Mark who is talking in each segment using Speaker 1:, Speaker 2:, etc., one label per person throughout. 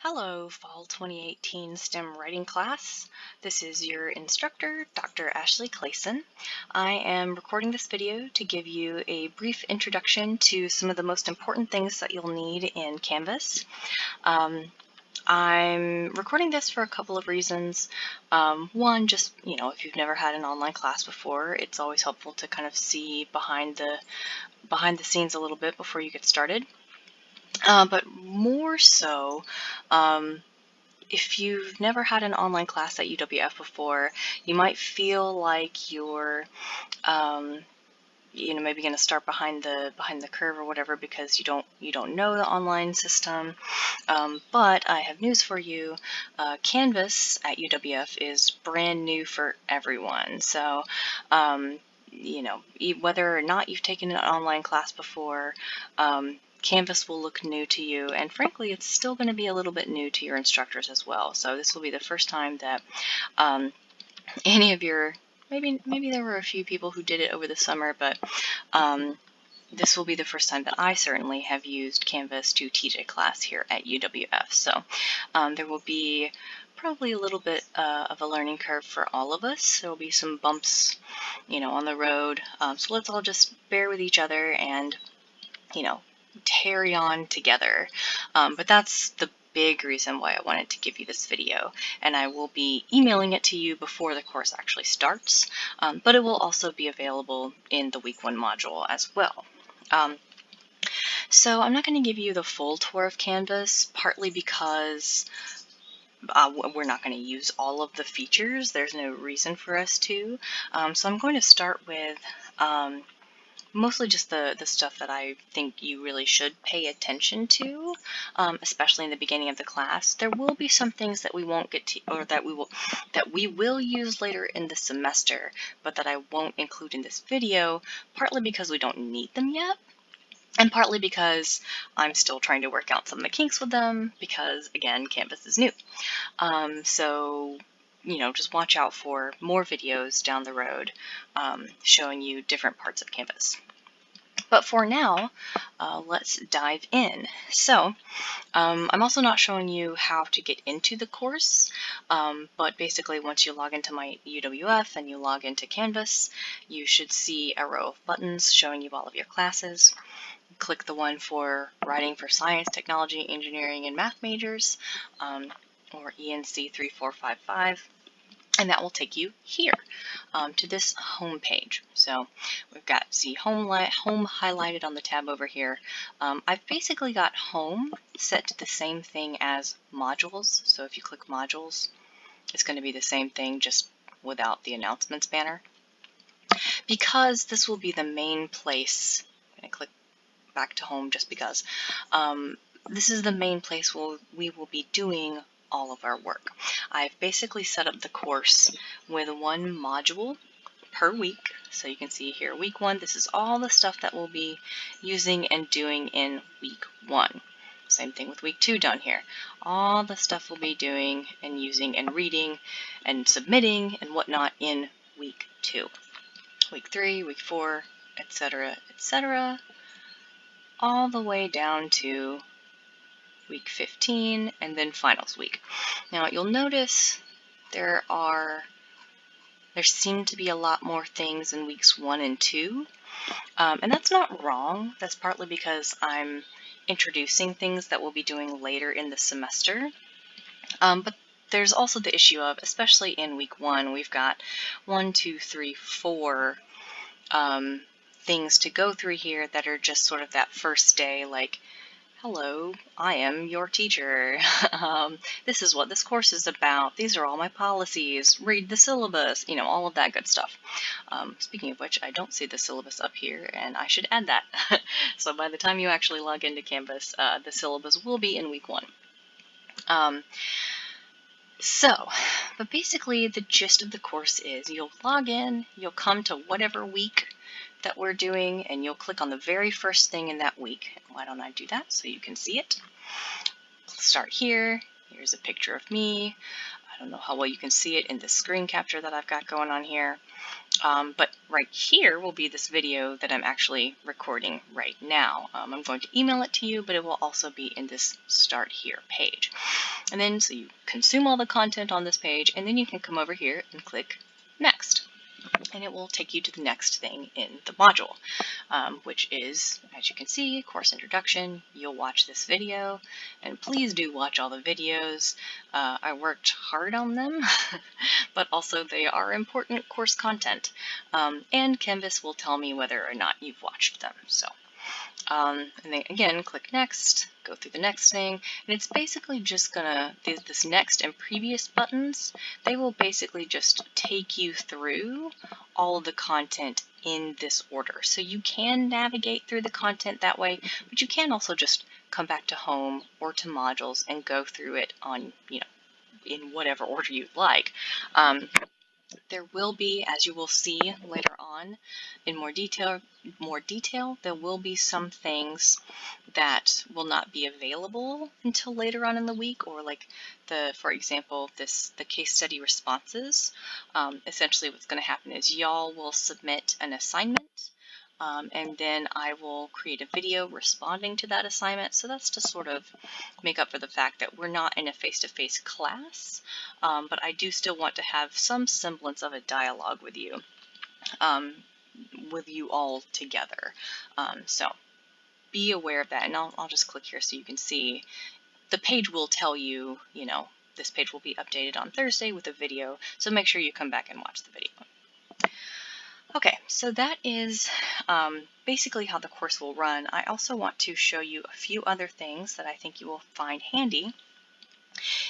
Speaker 1: Hello, Fall 2018 STEM writing class. This is your instructor, Dr. Ashley Clayson. I am recording this video to give you a brief introduction to some of the most important things that you'll need in Canvas. I'm recording this for a couple of reasons. One, just, if you've never had an online class before, it's always helpful to kind of see behind the scenes a little bit before you get started. But more so, if you've never had an online class at UWF before, you might feel like you're, maybe going to start behind the curve or whatever because you don't know the online system. But I have news for you. Canvas at UWF is brand new for everyone. So, whether or not you've taken an online class before, Canvas will look new to you, and frankly, it's still going to be a little bit new to your instructors as well. So this will be the first time that any of your, maybe there were a few people who did it over the summer, but this will be the first time that I certainly have used Canvas to teach a class here at UWF. So there will be probably a little bit of a learning curve for all of us. There will be some bumps, on the road. So let's all just bear with each other and, carry on together. But that's the big reason why I wanted to give you this video, and I will be emailing it to you before the course actually starts, but it will also be available in the week 1 module as well. So I'm not going to give you the full tour of Canvas, partly because we're not going to use all of the features. There's no reason for us to. So I'm going to start with mostly just the stuff that I think you really should pay attention to, especially in the beginning of the class. There will be some things that we won't get to, or that we will use later in the semester, but that I won't include in this video, partly because we don't need them yet, and partly because I'm still trying to work out some of the kinks with them, because, again, Canvas is new. So, just watch out for more videos down the road showing you different parts of Canvas. But for now, let's dive in. So, I'm also not showing you how to get into the course, but basically once you log into my UWF and you log into Canvas, you should see a row of buttons showing you all of your classes. Click the one for Writing for Science, Technology, Engineering, and Math majors, or ENC 3455. And that will take you here to this home page. So we've got, see, home highlighted on the tab over here. I've basically got home set to the same thing as modules. So if you click modules, it's going to be the same thing, just without the announcements banner. Because this will be the main place, I'm going to click back to home just because. This is the main place where we will be doing all of our work. I've basically set up the course with one module per week. So you can see here, week 1, this is all the stuff that we'll be using and doing in week 1. Same thing with week 2 down here. All the stuff we'll be doing and using and reading and submitting and whatnot in week 2. Week 3, week 4, etc., etc., all the way down to week 15, and then finals week. Now you'll notice there seem to be a lot more things in weeks 1 and 2, and that's not wrong. That's partly because I'm introducing things that we'll be doing later in the semester, but there's also the issue of, especially in week 1, we've got 1, 2, 3, 4 things to go through here that are just sort of that first day, like, hello, I am your teacher. This is what this course is about. These are all my policies. Read the syllabus, all of that good stuff. Speaking of which, I don't see the syllabus up here, and I should add that. So by the time you actually log into Canvas, the syllabus will be in week 1. But basically the gist of the course is you'll log in, you'll come to whatever week that we're doing, and you'll click on the very first thing in that week. Why don't I do that so you can see it? Start here. Here's a picture of me. I don't know how well you can see it in the screen capture that I've got going on here. But right here will be this video that I'm actually recording right now. I'm going to email it to you, but it will also be in this Start Here page. And then so you consume all the content on this page, and then you can come over here and click Next. And it will take you to the next thing in the module, which is, as you can see, course introduction. You'll watch this video, and please do watch all the videos. I worked hard on them, but also they are important course content, and Canvas will tell me whether or not you've watched them. So. And then again, click Next, go through the next thing, and it's basically just gonna, this Next and Previous buttons, they will basically just take you through all of the content in this order. So you can navigate through the content that way, but you can also just come back to Home or to Modules and go through it on, in whatever order you'd like. There will be, as you will see later on in more detail, there will be some things that will not be available until later on in the week, or like for example, the case study responses. Essentially what's going to happen is y'all will submit an assignment, and then I will create a video responding to that assignment. So that's to sort of make up for the fact that we're not in a face-to-face class, but I do still want to have some semblance of a dialogue with you all together. So be aware of that, and I'll just click here so you can see. The page will tell you, this page will be updated on Thursday with a video, so make sure you come back and watch the video. Okay, so that is basically how the course will run. I also want to show you a few other things that I think you will find handy.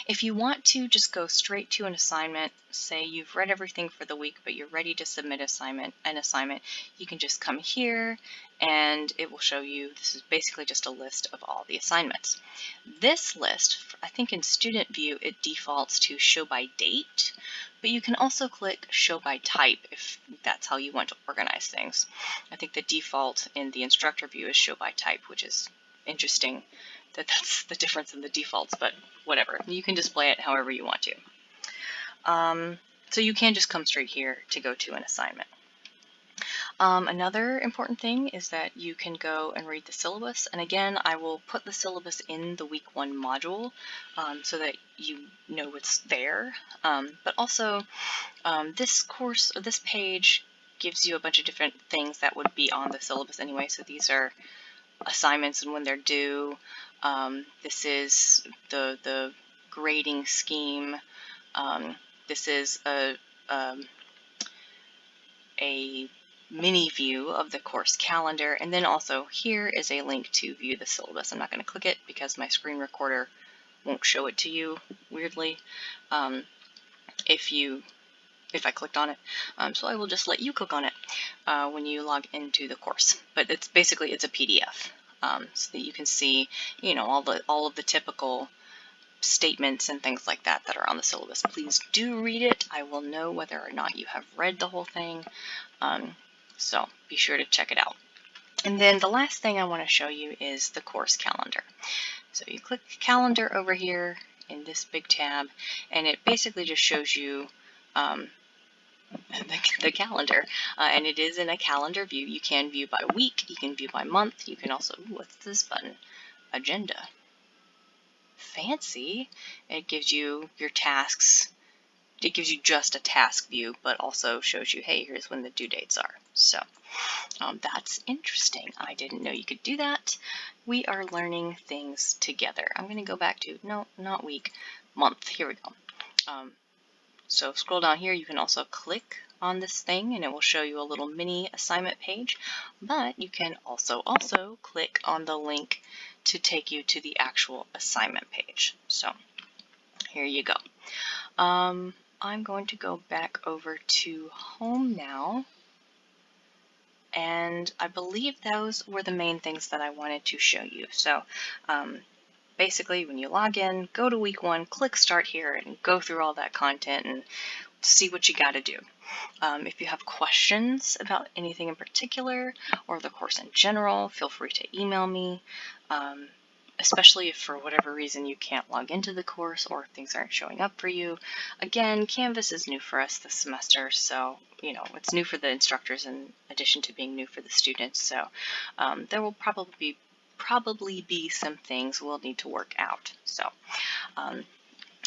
Speaker 1: If you want to just go straight to an assignment, say you've read everything for the week, but you're ready to submit an assignment, you can just come here and it will show you, this is basically just a list of all the assignments. This list, I think in student view, it defaults to show by date, but you can also click show by type if that's how you want to organize things. I think the default in the instructor view is show by type, which is interesting that that's the difference in the defaults, but whatever. You can display it however you want to. So you can just come straight here to go to an assignment. Another important thing is that you can go and read the syllabus, and again, I will put the syllabus in the week 1 module so that you know it's there. But also, this course, or this page, gives you a bunch of different things that would be on the syllabus anyway. So these are assignments and when they're due. This is the grading scheme. This is a mini view of the course calendar, and then also here is a link to view the syllabus. I'm not going to click it because my screen recorder won't show it to you, weirdly, if I clicked on it. So I will just let you click on it when you log into the course. But it's basically, it's a PDF, so that you can see, all of the typical statements and things like that that are on the syllabus. Please do read it. I will know whether or not you have read the whole thing. So be sure to check it out. And then the last thing I want to show you is the course calendar. So you click calendar over here in this big tab, and it basically just shows you the calendar, and it is in a calendar view. You can view by week, you can view by month, you can also, what's this button? Agenda. Fancy. It gives you your tasks. It gives you just a task view, but also shows you, hey, here's when the due dates are. So that's interesting. I didn't know you could do that. We are learning things together. I'm going to go back to, no, not week, month. Here we go. So scroll down here. You can also click on this thing, and it will show you a little mini assignment page. But you can also click on the link to take you to the actual assignment page. So here you go. I'm going to go back over to home now, and I believe those were the main things that I wanted to show you. So basically, when you log in, go to week 1, click start here, and go through all that content and see what you got to do. If you have questions about anything in particular or the course in general, feel free to email me. Especially if for whatever reason you can't log into the course or things aren't showing up for you. Again, Canvas is new for us this semester, so it's new for the instructors in addition to being new for the students. So there will probably be some things we'll need to work out. So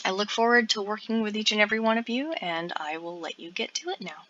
Speaker 1: I look forward to working with each and every one of you, and I will let you get to it now.